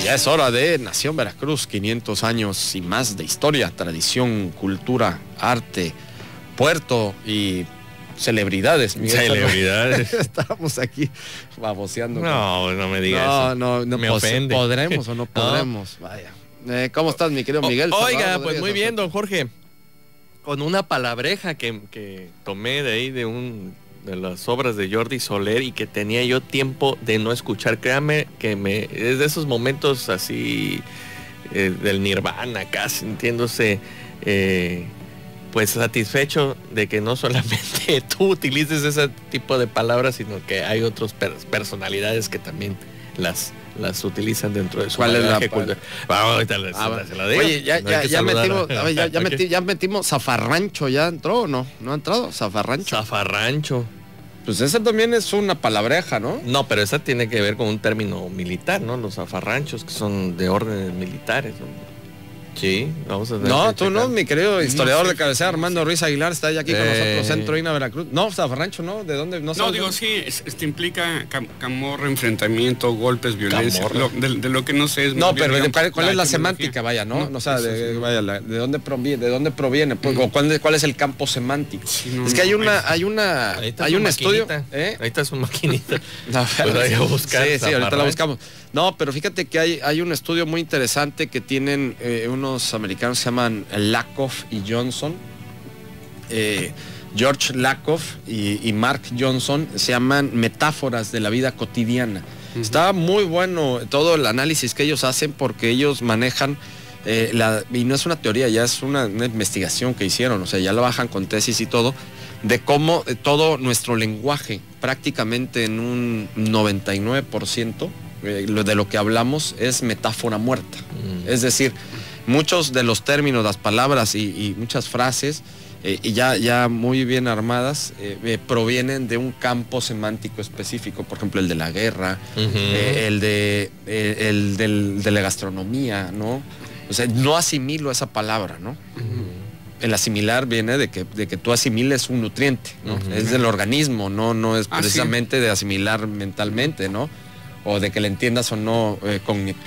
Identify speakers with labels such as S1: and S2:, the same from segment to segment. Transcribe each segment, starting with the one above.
S1: Ya es hora de Nación Veracruz, 500 años y más de historia, tradición, cultura, arte, puerto y celebridades.
S2: Miguel, celebridades.
S1: Estamos aquí baboseando.
S2: No me digas eso.
S1: No,
S2: me ofende.
S1: ¿Podremos o no podremos? No. Vaya. ¿Cómo estás, mi querido Miguel?
S2: Oiga, pues muy bien, don Jorge. Con una palabreja que tomé de ahí de las obras de Jordi Soler y que tenía yo tiempo de no escuchar. Créame que es de esos momentos así del nirvana, casi sintiéndose pues satisfecho de que no solamente tú utilices ese tipo de palabras, sino que hay otras personalidades que también las utilizan dentro de su bagaje cultural. Ahorita se la digo.
S1: Oye, ya metimos Zafarrancho, ¿ya entró o no? ¿No ha entrado?
S2: Zafarrancho.
S1: Pues esa también es una palabreja, ¿no?
S2: No, pero esa tiene que ver con un término militar, ¿no? Los zafarranchos, que son de órdenes militares, ¿no? Sí, vamos a ver.
S1: No, tú no, mi querido historiador de cabecera, Armando Ruiz Aguilar, está ya aquí con nosotros, Centro INA Veracruz. No, Zafarrancho, ¿no? ¿De dónde? No,
S3: digo, sí, implica camorra, enfrentamiento, golpes, violencia. De lo que no sé es...
S1: No, pero ¿cuál es la semántica? Vaya, ¿no? O sea, ¿de dónde proviene? Pues, o ¿cuál es el campo semántico? Sí, es que hay un estudio.
S2: Ahí está su maquinita.
S1: Pues ahí a buscar. Sí, ahorita la buscamos. No, pero fíjate que hay un estudio muy interesante que tienen unos americanos que se llaman Lakoff y Johnson. George Lakoff y Mark Johnson, se llaman Metáforas de la vida cotidiana. Está muy bueno todo el análisis que ellos hacen, porque ellos manejan y no es una teoría, ya es una investigación que hicieron, o sea, ya lo bajan con tesis y todo, de cómo todo nuestro lenguaje, prácticamente en un 99%, de lo que hablamos es metáfora muerta. Es decir, muchos de los términos, las palabras y muchas frases y ya muy bien armadas provienen de un campo semántico específico. Por ejemplo, el de la guerra, el de la gastronomía, ¿no? O sea, no asimilo esa palabra, ¿no? El asimilar viene de que tú asimiles un nutriente, ¿no? Es del organismo, no es precisamente de asimilar mentalmente, ¿no? O de que le entiendas o no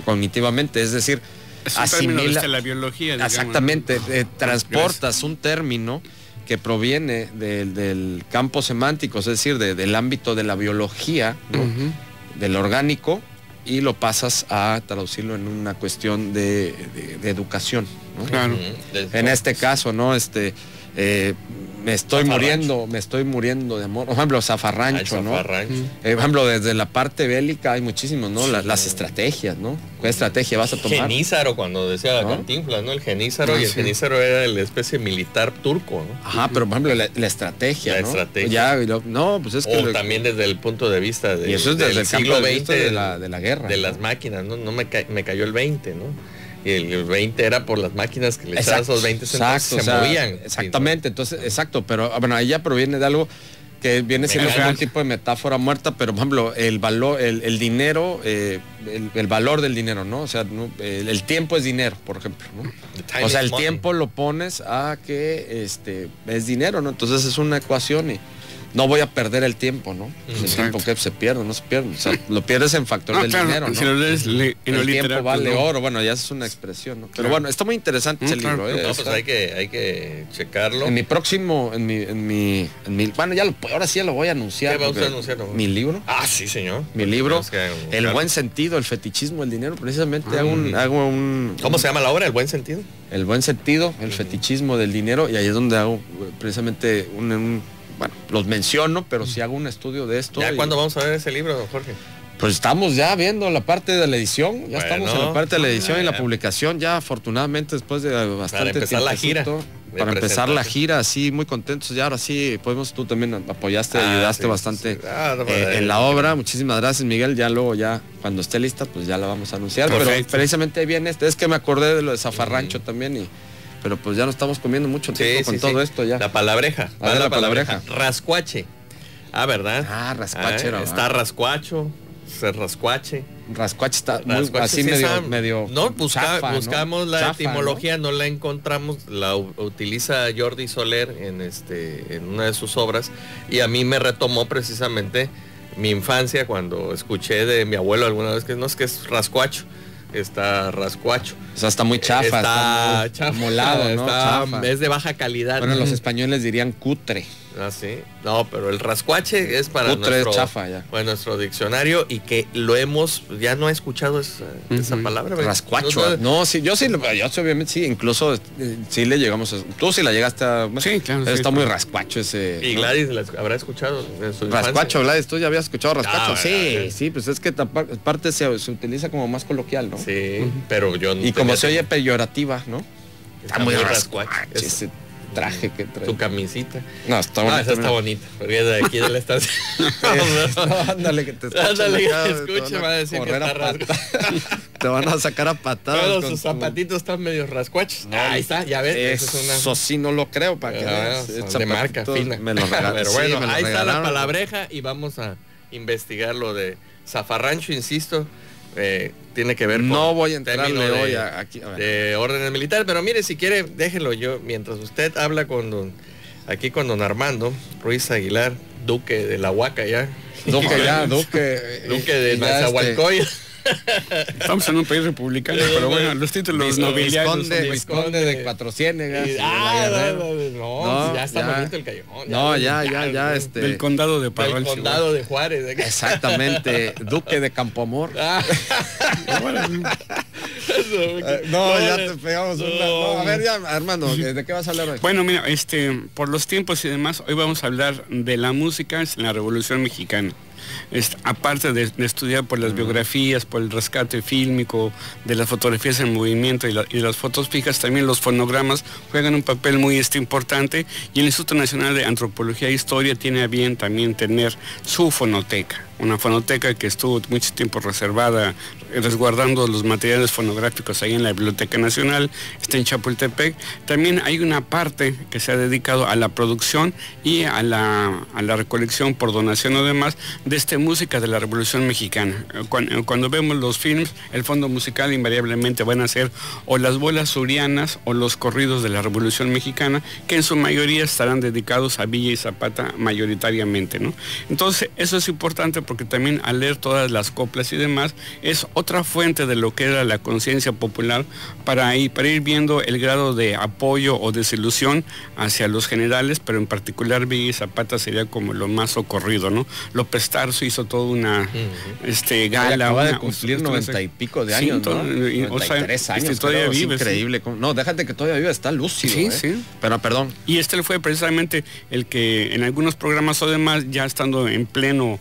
S1: cognitivamente, es decir,
S3: es un término desde la biología, digamos.
S1: Exactamente, transportas un término que proviene del campo semántico, es decir, del ámbito de la biología, ¿no? Del orgánico, y lo pasas a traducirlo en una cuestión de educación, ¿no?
S3: Claro.
S1: En este caso, ¿no? Me estoy muriendo de amor. Por ejemplo, Zafarrancho, ¿no? Por ejemplo, desde la parte bélica hay muchísimos, ¿no? Las estrategias, ¿no? ¿Qué estrategia vas a tomar?
S2: Genízaro, cuando decía la Cantinflas, ¿no? El genízaro, y el genízaro era la especie militar turco, ¿no?
S1: Ajá, pero por ejemplo, la estrategia, ¿no?
S2: Estrategia.
S1: Pues es que...
S2: también desde el punto de vista
S1: y eso es desde el siglo XX de la guerra.
S2: De las máquinas, ¿no? Me cayó el 20, ¿no? Y el 20 era por las máquinas que le echaban esos 20 centavos, se movían.
S1: Exactamente, entonces, ya proviene de algo que viene siendo un tipo de metáfora muerta, pero por ejemplo, el valor, el dinero, el valor del dinero, ¿no? O sea, el tiempo es dinero, por ejemplo, ¿no? O sea, el tiempo lo pones a que es dinero, ¿no? Entonces es una ecuación y no voy a perder el tiempo, ¿no? El tiempo que se pierde, no se pierde. O sea, lo pierdes en factor del dinero, ¿no?
S3: Si lo lees
S1: el tiempo vale oro, bueno, ya es una expresión, ¿no? Pero bueno, está muy interesante ese libro.
S2: Pues hay que checarlo.
S1: En mi próximo, bueno, ahora sí ya lo voy a anunciar.
S2: ¿Qué va usted a anunciar?
S1: Mi libro.
S2: Ah, sí, señor.
S1: Mi libro, El buen sentido, el fetichismo del dinero. Precisamente hago un...
S2: ¿Cómo se llama la obra? ¿El buen sentido?
S1: El buen sentido, el fetichismo del dinero, y ahí es donde hago precisamente bueno, los menciono, pero si hago un estudio de esto.
S2: ¿Cuándo vamos a ver ese libro, don Jorge?
S1: Pues estamos ya viendo la parte de la edición, estamos en la parte de la edición y la publicación, ya afortunadamente después de bastante tiempo. Para empezar la gira, sí, muy contentos. Ya ahora sí, tú también apoyaste, ayudaste bastante en la obra. Muchísimas gracias, Miguel. Ya luego, cuando esté lista, pues ya la vamos a anunciar. Perfecto. Pero precisamente viene es que me acordé de lo de Zafarrancho también pero pues ya no estamos comiendo mucho tiempo con todo esto ya.
S2: La palabreja.
S1: La palabreja.
S2: Rascuache. ¿Verdad?
S1: Rascuache.
S2: Está rascuacho, rascuache.
S1: Rascuache está así medio
S2: no, buscamos la etimología, ¿no? La encontramos, la utiliza Jordi Soler en una de sus obras, y a mí me retomó precisamente mi infancia cuando escuché de mi abuelo alguna vez que es rascuacho. está rascuacho.
S1: O sea, está muy chafa,
S2: está
S1: muy
S2: chafa,
S1: molado, ¿no? Chafa.
S2: Es de baja calidad.
S1: Bueno, los españoles dirían cutre.
S2: Ah, sí. No, pero el rascuache es para
S1: cutre,
S2: nuestro,
S1: chafa, ya.
S2: Bueno, nuestro diccionario, y que lo hemos, ya no he escuchado esa palabra.
S1: Rascuacho. No, sí, yo obviamente sí, incluso sí le llegamos tú sí la llegaste a...
S3: Sí, claro.
S1: Está muy rascuacho ese...
S2: Y Gladys habrá escuchado en su
S1: rascuacho,
S2: infancia.
S1: Gladys, ¿tú ya habías escuchado rascuacho? Sí, pues es que aparte se utiliza como más coloquial, ¿no?
S2: Sí, pero yo no.
S1: Y como se oye peyorativa, ¿no?
S2: Está muy rascuacho.
S1: Ese traje que trae.
S2: Tu camisita.
S1: No, está bonita.
S2: Esa está bonita. Porque de aquí de la estación.
S1: Ándale, que te escuchen.
S2: Ándale, que te escuche, va a decir que está rascuacho.
S1: Te van a sacar a patadas.
S2: Pero sus zapatitos están medio rascuachos.
S1: No,
S2: ahí está, ya ves.
S1: Eso sí no lo creo, para que veas.
S2: De marca fina.
S1: Me lo regalaron.
S2: Pero bueno, ahí está la palabreja y vamos a investigar lo de zafarrancho, insisto. Tiene que ver con
S1: no voy a entrarle hoy aquí
S2: de órdenes militares, pero mire, si quiere déjelo yo mientras usted habla con don Armando Ruiz Duque de la Huaca ya.
S1: Duque
S2: de Nezahualcóyotl.
S3: Estamos en un país republicano, pero bueno, los títulos nobiliarios.
S1: Vizconde de Cuatro Ciénegas.
S2: No, ya está bonito el callejón.
S1: No, ya
S3: del condado de Parral.
S2: Del condado de Juárez.
S1: Exactamente, Duque de Campoamor. No, ya te pegamos una. No, a ver, ya, Armando, ¿de qué vas a hablar hoy?
S3: Bueno, mira, por los tiempos y demás, hoy vamos a hablar de la música en la Revolución Mexicana. Aparte de estudiar por las biografías, por el rescate fílmico, de las fotografías en movimiento y de las fotos fijas, también los fonogramas juegan un papel muy importante, y el Instituto Nacional de Antropología e Historia tiene a bien también tener su fonoteca. Una fonoteca que estuvo mucho tiempo reservada, resguardando los materiales fonográficos ahí en la Biblioteca Nacional, está en Chapultepec. También hay una parte que se ha dedicado a la producción y a la recolección por donación o demás de música de la Revolución Mexicana. Cuando vemos los films, el fondo musical invariablemente van a ser o las bolas surianas o los corridos de la Revolución Mexicana, que en su mayoría estarán dedicados a Villa y Zapata mayoritariamente, ¿no? Entonces, eso es importante porque también al leer todas las coplas y demás, es otra fuente de lo que era la conciencia popular para ir viendo el grado de apoyo o desilusión hacia los generales, pero en particular Villa y Zapata sería como lo más socorrido, ¿no? López Tarso hizo toda una gala.
S1: Acaba de cumplir 90 y pico de años, ¿no? 93 años.
S3: Todavía vive.
S1: Es increíble. Sí. No, déjate que todavía vive, está lúcido.
S3: Sí, sí.
S1: Pero perdón.
S3: Y fue precisamente el que en algunos programas o demás, ya estando en pleno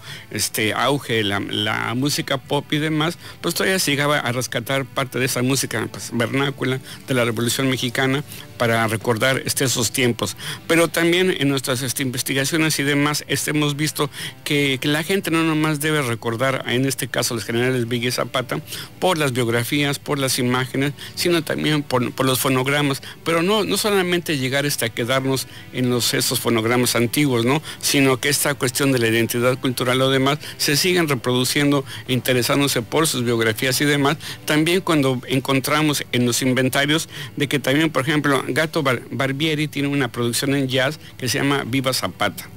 S3: auge la música pop y demás, pues todavía se llegaba a rescatar parte de esa música vernácula de la Revolución Mexicana para recordar esos tiempos. Pero también en nuestras investigaciones y demás hemos visto que la gente no nomás debe recordar, en este caso los generales Villa y Zapata, por las biografías, por las imágenes, sino también por los fonogramas, pero no solamente llegar a quedarnos en esos fonogramas antiguos, ¿no? Sino que esta cuestión de la identidad cultural o demás se sigan reproduciendo, interesándose por sus biografías y demás. También cuando encontramos en los inventarios de que también, por ejemplo, Gato Barbieri tiene una producción en jazz que se llama Viva Zapata.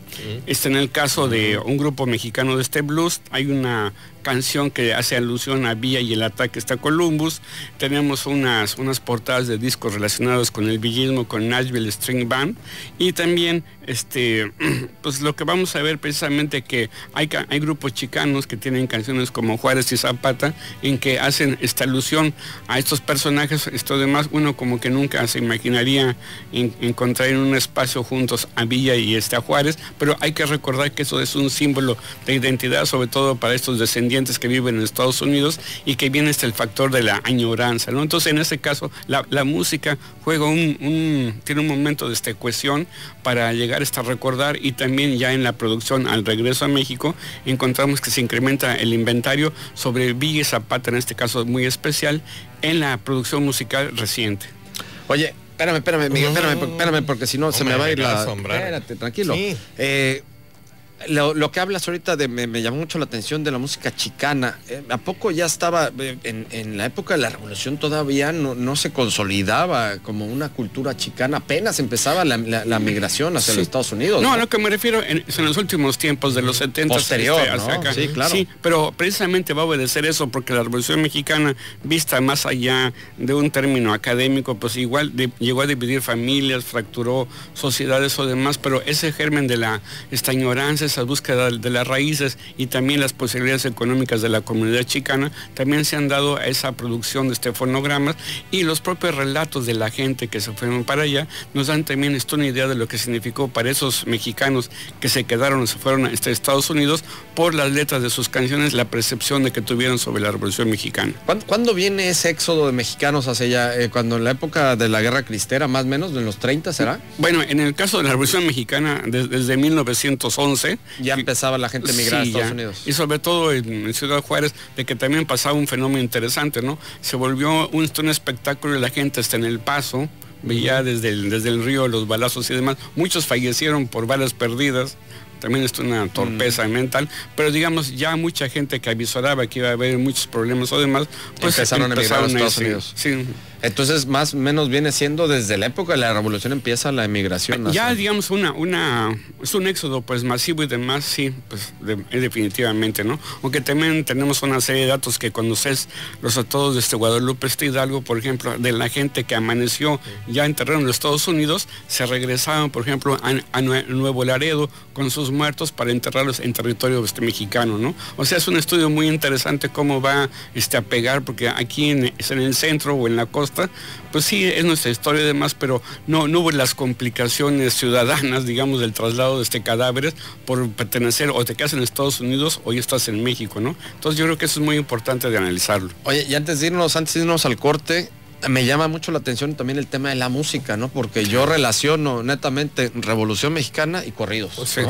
S3: En el caso de un grupo mexicano de blues, hay una canción que hace alusión a Villa y el ataque está Columbus. Tenemos unas portadas de discos relacionados con el villismo, con Nashville String Band, y también pues lo que vamos a ver precisamente que hay grupos chicanos que tienen canciones como Juárez y Zapata, en que hacen esta alusión a estos personajes. Esto demás, uno como que nunca se imaginaría encontrar en un espacio juntos a Villa y a Juárez, pero hay que recordar que eso es un símbolo de identidad, sobre todo para estos descendientes que viven en Estados Unidos, y que viene el factor de la añoranza, ¿no? Entonces, en ese caso, la música juega tiene un momento de cohesión para llegar a recordar, y también ya en la producción al regreso a México encontramos que se incrementa el inventario sobre Villa y Zapata, en este caso muy especial, en la producción musical reciente.
S1: Oye, espérame, Miguel, espérame, porque si no se me va a ir la... Espérate, tranquilo. Sí. Lo que hablas ahorita me llamó mucho la atención de la música chicana. ¿A poco ya estaba en la época de la Revolución todavía no se consolidaba como una cultura chicana? Apenas empezaba la migración hacia los Estados Unidos.
S3: No, a lo que me refiero es en los últimos tiempos de los 70
S1: posterior,
S3: hacia acá.
S1: Sí, claro.
S3: Sí, pero precisamente va a obedecer eso porque la Revolución Mexicana, vista más allá de un término académico, pues igual llegó a dividir familias, fracturó sociedades o demás, pero ese germen de esta ignorancia, esa búsqueda de las raíces y también las posibilidades económicas de la comunidad chicana también se han dado a esa producción de fonogramas, y los propios relatos de la gente que se fueron para allá nos dan también una idea de lo que significó para esos mexicanos que se quedaron o se fueron a Estados Unidos por las letras de sus canciones, la percepción de que tuvieron sobre la Revolución Mexicana.
S1: ¿Cuándo viene ese éxodo de mexicanos hacia allá? ¿Cuando en la época de la Guerra Cristera, más o menos, en los 30 será?
S3: Bueno, en el caso de la Revolución Mexicana, desde 1911...
S1: Ya empezaba la gente a migrar a Estados Unidos.
S3: Y sobre todo en Ciudad Juárez, de que también pasaba un fenómeno interesante, ¿no? Se volvió un espectáculo y la gente está en El Paso, veía desde el río los balazos y demás. Muchos fallecieron por balas perdidas. También es una torpeza mental, pero digamos, ya mucha gente que avisoraba que iba a haber muchos problemas o demás, pues
S1: empezaron a emigrar a Estados Unidos.
S3: Sí.
S1: Entonces, más o menos viene siendo desde la época de la Revolución empieza la emigración.
S3: Ya, digamos, es un éxodo pues masivo y demás, sí, pues definitivamente, ¿no? Aunque también tenemos una serie de datos que conoces, los tratados de Guadalupe Hidalgo, por ejemplo, de la gente que amaneció ya en terreno de Estados Unidos, se regresaban, por ejemplo, a Nuevo Laredo con sus muertos para enterrarlos en territorio mexicano, ¿no? O sea, es un estudio muy interesante cómo va a pegar, porque aquí en el centro o en la costa, pues sí, es nuestra historia y demás, pero no hubo las complicaciones ciudadanas, digamos, del traslado de cadáveres por pertenecer o te quedas en Estados Unidos o ya estás en México, ¿no? Entonces yo creo que eso es muy importante de analizarlo.
S1: Oye, y antes de irnos al corte, me llama mucho la atención también el tema de la música, ¿no? Porque yo relaciono netamente Revolución Mexicana y corridos, ¿no? Sí,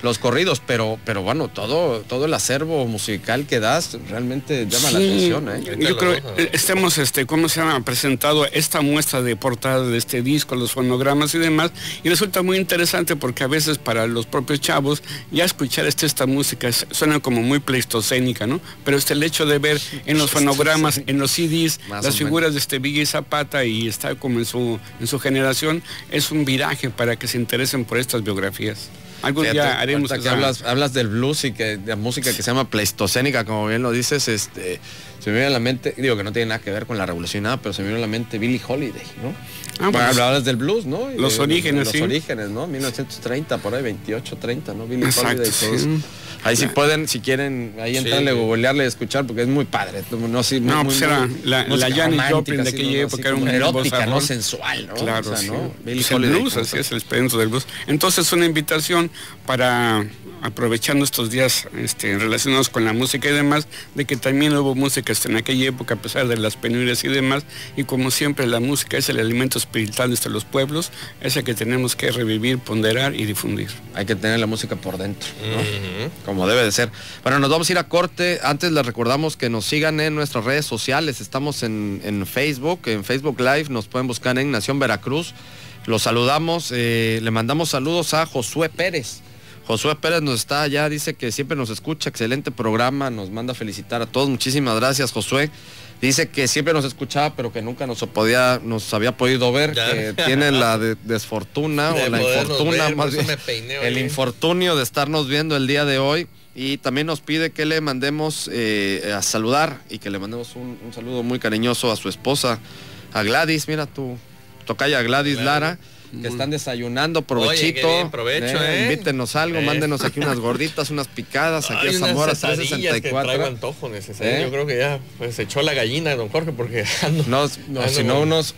S1: los corridos, pero bueno, todo el acervo musical que das realmente llama la atención, ¿eh?
S3: Yo creo que ¿cómo se llama? Presentado esta muestra de portada de este disco, los fonogramas y demás, y resulta muy interesante porque a veces para los propios chavos ya escuchar esta música suena como muy pleistocénica, ¿no? Pero el hecho de ver en los fonogramas, en los CDs, las figuras de Villa Zapata y está como en su generación, es un viraje para que se interesen por estas biografías. Algún día haremos
S1: que hablas del blues y que de música que se llama pleistocénica, como bien lo dices, se me viene a la mente, digo que no tiene nada que ver con la revolución nada, pero se me viene a la mente Billie Holiday, ¿no? Hablas del blues, ¿no?
S3: Los orígenes,
S1: sí. Los orígenes, ¿no? 1930, por ahí, 28, 30, ¿no? Billie Holiday, todos. Sí. Ahí sí pueden, si quieren, ahí entrarle, googlearle y escuchar, porque es muy padre.
S3: Pues era la Janis Joplin de aquella época, era una
S1: erótica, ¿no? Sensual, ¿no?
S3: Claro, ¿no?
S1: Billie
S3: Holiday, blues, así es el experimento del blues. Entonces, una invitación para, aprovechando estos días relacionados con la música y demás, de que también hubo música en aquella época, a pesar de las penurias y demás, y como siempre, la música es el alimento espiritual de los pueblos, es el que tenemos que revivir, ponderar y difundir.
S1: Hay que tener la música por dentro, ¿no? Como debe de ser. Bueno, nos vamos a ir a corte. Antes les recordamos que nos sigan en nuestras redes sociales. Estamos en Facebook Live, nos pueden buscar en Nación Veracruz. Los saludamos, le mandamos saludos a Josué Pérez. Josué Pérez nos está allá, dice que siempre nos escucha, excelente programa, nos manda a felicitar a todos. Muchísimas gracias, Josué. Dice que siempre nos escuchaba, pero que nunca nos había podido ver, que tiene la desfortuna o la infortuna, más bien, el infortunio de estarnos viendo el día de hoy. Y también nos pide que le mandemos a saludar y que le mandemos un saludo muy cariñoso a su esposa, a Gladys, mira tu tocaya Gladys Lara, que están desayunando, provechito.
S2: Oye, bien, provecho,
S1: invítenos algo, mándenos aquí unas gorditas, unos picadas aquí a Zamora 364.
S2: Traigo antojo necesario. Yo creo que ya pues echó la gallina, don Jorge, porque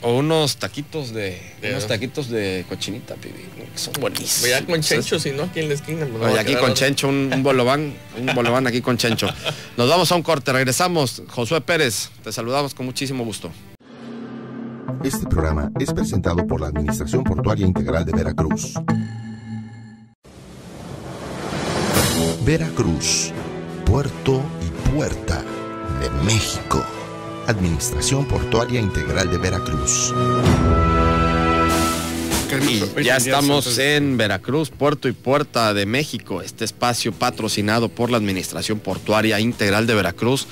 S1: unos taquitos de cochinita, pibi, que son buenísimos.
S2: Voy a con Chencho, si no, aquí en la esquina.
S1: Oye, aquí con Chencho, un bolobán aquí con Chencho. Nos vamos a un corte, regresamos. Josué Pérez, te saludamos con muchísimo gusto.
S4: Este programa es presentado por la Administración Portuaria Integral de Veracruz. Veracruz, puerto y puerta de México. Administración Portuaria Integral de Veracruz.
S1: Y ya estamos en Veracruz, puerto y puerta de México, este espacio patrocinado por la Administración Portuaria Integral de Veracruz,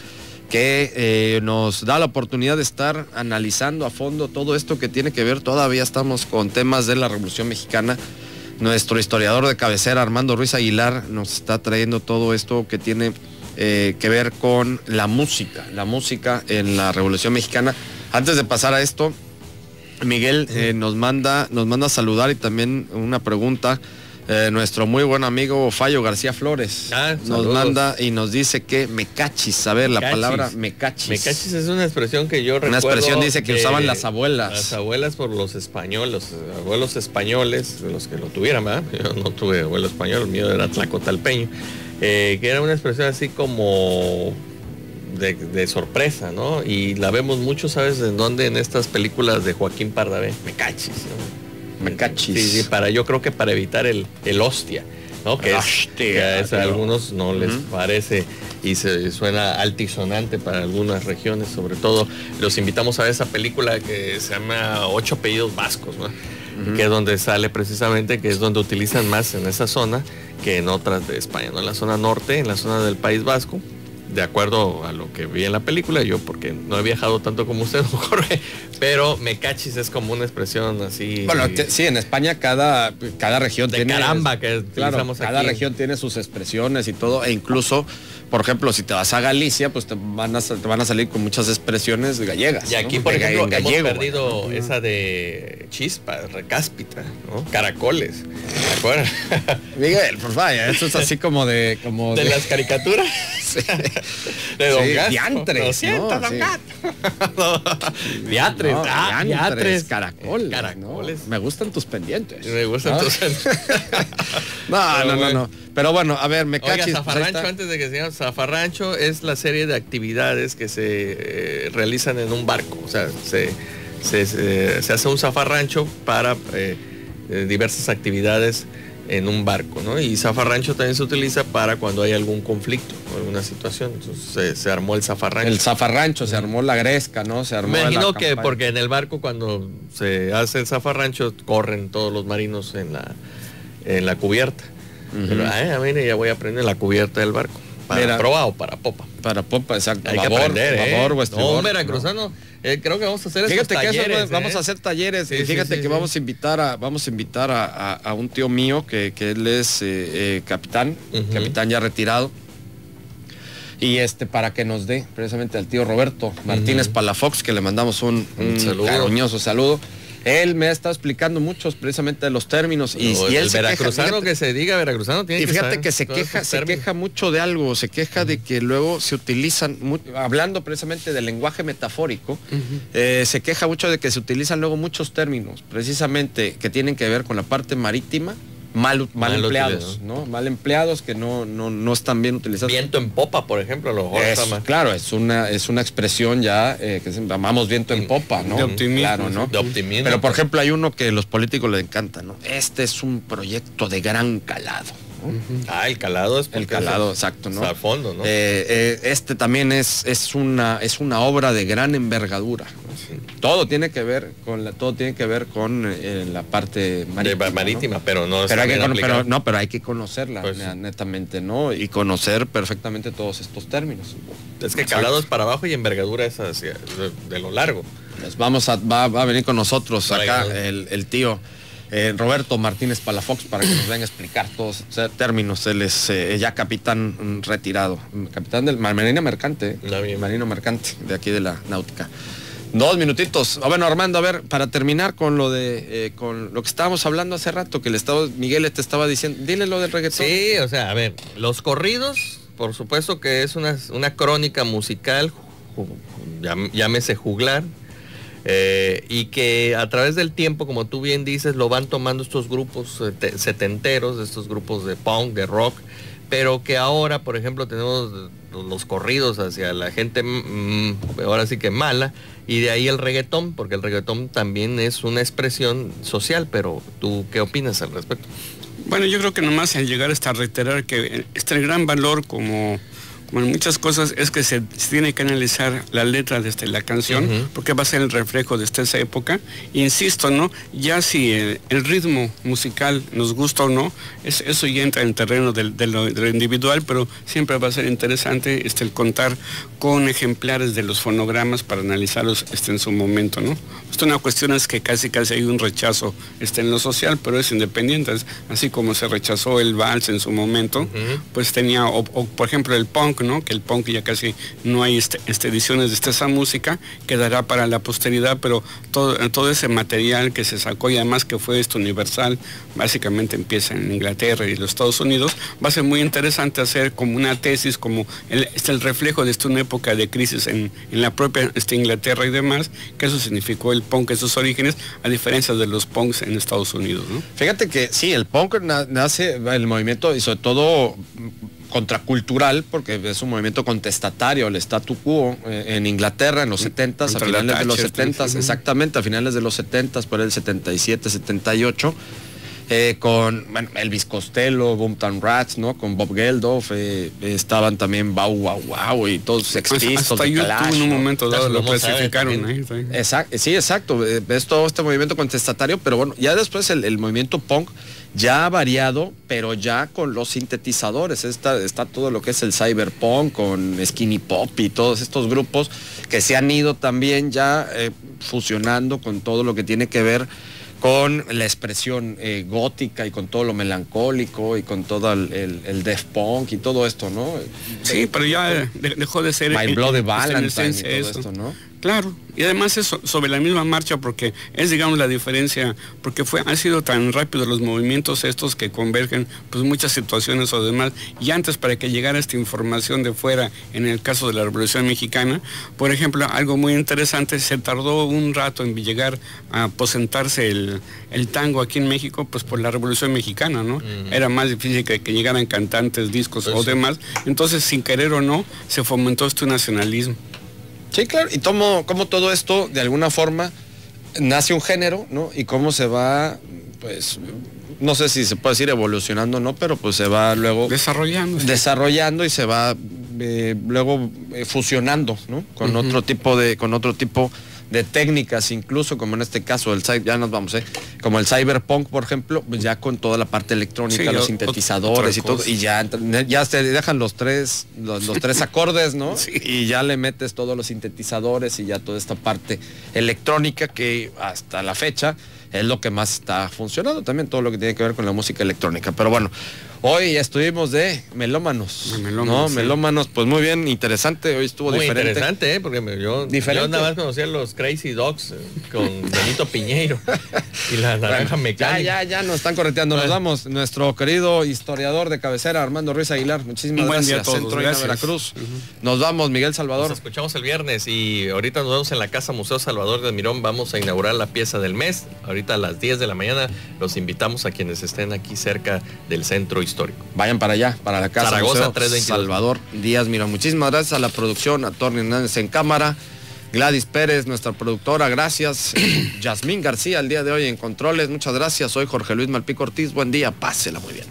S1: que nos da la oportunidad de estar analizando a fondo todo esto que tiene que ver. Todavía estamos con temas de la Revolución Mexicana. Nuestro historiador de cabecera, Armando Ruiz Aguilar, nos está trayendo todo esto que tiene que ver con la música en la Revolución Mexicana. Antes de pasar a esto, Miguel nos manda a saludar, y también una pregunta. Nuestro muy buen amigo Fallo García Flores nos manda y nos dice que mecachis. A ver, la palabra mecachis.
S2: Mecachis es una expresión que yo recuerdo.
S1: Una expresión, dice, que usaban las abuelas.
S2: Las abuelas por los españoles, los abuelos españoles, los que lo tuvieran, ¿verdad? Yo no tuve abuelo español, el mío era tlacotalpeño. Que era una expresión así como de sorpresa, ¿no? Y la vemos mucho, ¿sabes en dónde? En estas películas de Joaquín Pardavé. Mecachis, ¿no?
S1: Mecachis.
S2: Sí, yo creo que para evitar el hostia, ¿no? Que a algunos no les parece y se suena altisonante para algunas regiones, sobre todo. Los invitamos a ver esa película que se llama 8 apellidos vascos, ¿no? Que es donde sale precisamente, que es donde utilizan más en esa zona que en otras de España, ¿no? En la zona norte, en la zona del País Vasco, de acuerdo a lo que vi en la película, yo porque no he viajado tanto como usted, Jorge, pero mecachis es como una expresión así.
S1: Bueno, sí, en España cada región tiene.
S2: Caramba, que utilizamos
S1: cada
S2: aquí.
S1: región tiene sus expresiones y todo, e incluso, por ejemplo, si te vas a Galicia, pues te van a salir con muchas expresiones gallegas.
S2: Y aquí,
S1: ¿no?
S2: por ejemplo,
S1: gallego,
S2: hemos perdido esa de chispa, recáspita, ¿no? Caracoles, ¿de acuerdo?
S1: Miguel, por favor, esto es así como de
S2: las caricaturas.
S1: Sí.
S2: De Don Gato.
S1: Diantres,
S2: lo siento,
S1: ¿no?
S2: Don
S1: Sí.
S2: Gato. Diantres,
S1: diantres, caracoles.
S2: Caracoles.
S1: ¿no? Me gustan tus pendientes.
S2: Me gustan tus
S1: No. Pero bueno, a ver, mecachis.
S2: Oiga, Zafarrancho, antes de que sigamos, Zafarrancho es la serie de actividades que se realizan en un barco. O sea, se hace un zafarrancho para diversas actividades en un barco, ¿no? Y zafarrancho también se utiliza para cuando hay algún conflicto o alguna situación. Entonces se armó el zafarrancho.
S1: El zafarrancho, se armó la gresca, ¿no? Se armó.
S2: Me imagino que porque en el barco, cuando se hace el zafarrancho, corren todos los marinos en la cubierta. Pero mire, ya voy a aprender la cubierta del barco. ¿Para proa o para popa?
S1: Para popa, exacto.
S2: Hay que aprender,
S1: babor o estribor.
S2: No, veracruzano. Creo que vamos a hacer esos talleres.
S1: Que vamos a hacer talleres.
S2: Sí,
S1: y fíjate
S2: sí,
S1: que vamos a invitar a un tío mío que él es capitán ya retirado. Y para que nos dé precisamente al tío Roberto Martínez Palafox, que le mandamos un cariñoso saludo. Él me ha estado explicando muchos precisamente de los términos y él
S2: el veracruzano que se diga veracruzano tiene que saber.
S1: Y fíjate que se queja mucho de algo, se queja de que luego se utilizan, hablando precisamente del lenguaje metafórico, se queja mucho de que se utilizan luego muchos términos, precisamente que tienen que ver con la parte marítima, mal empleados, ¿no? Mal empleados que no están bien utilizados.
S2: Viento en popa, por ejemplo,
S1: claro, es una expresión ya que llamamos viento en popa, ¿no?
S3: De optimismo.
S1: Claro, ¿no?
S2: De optimismo.
S1: Pero por ejemplo hay uno que a los políticos les encanta, ¿no? Este es un proyecto de gran calado, ¿no?
S2: El calado es
S1: el calado, exacto, ¿no?
S2: Al fondo, ¿no?
S1: También es una obra de gran envergadura, ¿no? Sí. Todo tiene que ver con la parte marítima,
S2: ¿no? Pero no
S1: pero hay que conocerla, pues, netamente, ¿no? Y conocer perfectamente todos estos términos.
S2: Es que calado es para abajo y envergadura es hacia de lo largo.
S1: Pues va a venir con nosotros acá el tío Roberto Martínez Palafox para que nos venga a explicar todos los términos. Él es ya capitán retirado, capitán del Marina Mercante, Marino Mercante de aquí de la Náutica. 2 minutitos. Bueno, Armando, a ver, para terminar con lo de con lo que estábamos hablando hace rato, que Miguel te estaba diciendo, dile lo del reggaetón.
S2: Sí, o sea, a ver, los corridos, por supuesto que es una crónica musical, llámese juglar, y que a través del tiempo, como tú bien dices, lo van tomando estos grupos setenteros, estos grupos de punk, de rock, pero que ahora, por ejemplo, tenemos los corridos hacia la gente, ahora sí que mala, y de ahí el reggaetón, porque el reggaetón también es una expresión social, pero ¿tú qué opinas al respecto?
S3: Bueno, yo creo que nomás al llegar hasta reiterar que el gran valor como Como en muchas cosas es que se tiene que analizar la letra de la canción, porque va a ser el reflejo de esa época. Y insisto, ¿no? Ya si el ritmo musical nos gusta o no, eso ya entra en el terreno de lo individual, pero siempre va a ser interesante el contar con ejemplares de los fonogramas para analizarlos en su momento, ¿no? Una cuestión es que casi hay un rechazo en lo social, pero es independiente, así como se rechazó el vals en su momento, pues tenía, o por ejemplo el punk, ¿no? Que el punk ya casi no hay ediciones de esa música, quedará para la posteridad, pero todo ese material que se sacó y además que fue universal, básicamente empieza en Inglaterra y los Estados Unidos, va a ser muy interesante hacer como una tesis, como el reflejo de una época de crisis en la propia Inglaterra y demás, que eso significó el punk en sus orígenes, a diferencia de los punks en Estados Unidos, ¿no?
S1: Fíjate que sí, el punk nace, el movimiento, y sobre todo contracultural, porque es un movimiento contestatario al statu quo en Inglaterra en los 70s, a finales de los 70s, exactamente, a finales de los 70s, por el 77, 78, con Elvis Costello, Boomtown Rats, ¿no? Con Bob Geldof, estaban también Bow Wow Wow y todos Sex Pistols,
S3: hasta YouTube Clash, en un momento dado lo clasificaron.
S1: Sí, exacto, es todo este movimiento contestatario, pero bueno, ya después el movimiento punk ya ha variado, pero ya con los sintetizadores. Está todo lo que es el cyberpunk con Skinny Pop y todos estos grupos que se han ido también ya fusionando con todo lo que tiene que ver con la expresión gótica y con todo lo melancólico y con todo el death punk y todo esto, ¿no?
S3: Sí, pero ya dejó de ser
S1: My Bloody Valentine y todo esto, ¿no?
S3: Claro, y además es sobre la misma marcha, porque es, digamos, la diferencia, porque han sido tan rápidos los movimientos estos que convergen pues muchas situaciones o demás, y antes para que llegara esta información de fuera, en el caso de la Revolución Mexicana, por ejemplo, algo muy interesante, se tardó un rato en llegar a aposentarse el tango aquí en México, pues por la Revolución Mexicana, ¿no? Era más difícil que llegaran cantantes, discos o demás, entonces sin querer o no, se fomentó nacionalismo.
S1: Sí, claro, y como todo esto, de alguna forma, nace un género, ¿no? Y cómo se va, pues, no sé si se puede decir evolucionando o no, pero pues se va luego desarrollando y se va luego fusionando, ¿no? Con otro tipo de técnicas, incluso como en este caso ya nos vamos, como el cyberpunk, por ejemplo, pues ya con toda la parte electrónica, sí, los sintetizadores y todo, y ya te dejan los tres acordes, ¿no? Sí. Y ya le metes todos los sintetizadores y ya toda esta parte electrónica que hasta la fecha es lo que más está funcionando, también todo lo que tiene que ver con la música electrónica. Pero bueno, hoy estuvimos de melómanos. ¿No? Sí. Melómanos, pues muy bien, interesante. Hoy estuvo muy diferente.
S2: Interesante, porque yo nada más conocía los Crazy Dogs con Benito Piñeiro y la Naranja Mecánica.
S1: Ya nos están correteando. Nos vamos. Nuestro querido historiador de cabecera, Armando Ruiz Aguilar. Muchísimas gracias. Centro Ina Veracruz. Nos vamos, Miguel Salvador.
S2: Nos escuchamos el viernes y ahorita nos vemos en la Casa Museo Salvador de Mirón. Vamos a inaugurar la pieza del mes. Ahorita a las 10 de la mañana los invitamos a quienes estén aquí cerca del centro histórico.
S1: Vayan para allá, para la Casa
S2: Zaragoza,
S1: Museo Salvador Díaz Mirón. Muchísimas gracias a la producción, a Tony Hernández en cámara, Gladys Pérez, nuestra productora, gracias. Yasmín García el día de hoy en controles, muchas gracias. Soy Jorge Luis Malpico Ortiz, buen día, pásela muy bien.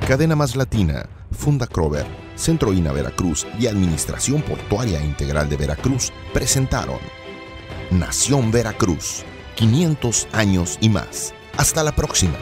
S4: Cadena Más Latina, Funda Krover, Centro Ina Veracruz y Administración Portuaria Integral de Veracruz presentaron Nación Veracruz, 500 años y más. Hasta la próxima.